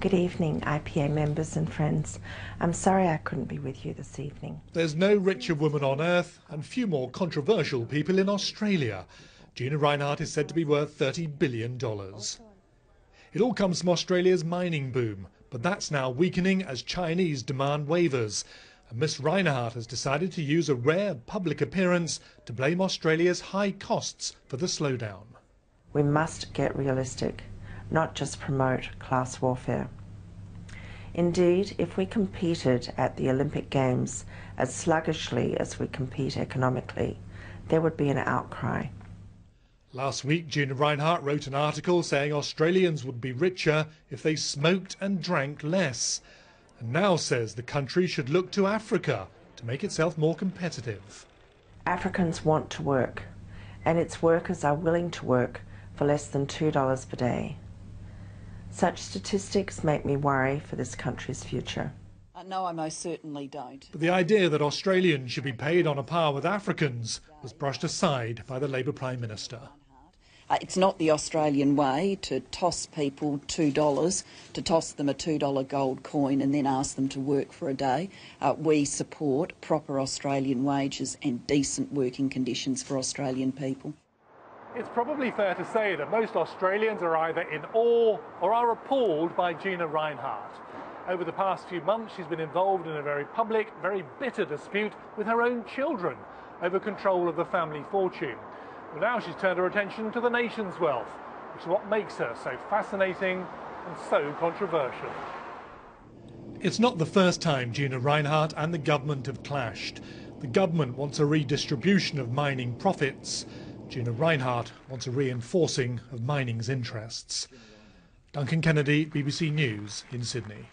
Good evening, IPA members and friends. I'm sorry I couldn't be with you this evening. There's no richer woman on earth and few more controversial people in Australia. Gina Rinehart is said to be worth $30 billion. It all comes from Australia's mining boom, but that's now weakening as Chinese demand waivers. And Miss Rinehart has decided to use a rare public appearance to blame Australia's high costs for the slowdown. We must get realistic, not just promote class warfare. Indeed, if we competed at the Olympic Games as sluggishly as we compete economically, there would be an outcry. Last week, Gina Rinehart wrote an article saying Australians would be richer if they smoked and drank less, and now says the country should look to Africa to make itself more competitive. Africans want to work, and its workers are willing to work for less than $2 per day. Such statistics make me worry for this country's future. No, I most certainly don't. But the idea that Australians should be paid on a par with Africans was brushed aside by the Labour Prime Minister. It's not the Australian way to toss people $2, to toss them a $2 gold coin and then ask them to work for a day. We support proper Australian wages and decent working conditions for Australian people. It's probably fair to say that most Australians are either in awe or are appalled by Gina Rinehart. Over the past few months, she's been involved in a very public, very bitter dispute with her own children over control of the family fortune. Well, now she's turned her attention to the nation's wealth, which is what makes her so fascinating and so controversial. It's not the first time Gina Rinehart and the government have clashed. The government wants a redistribution of mining profits. Gina Rinehart wants a reinforcing of mining's interests. Duncan Kennedy, BBC News in Sydney.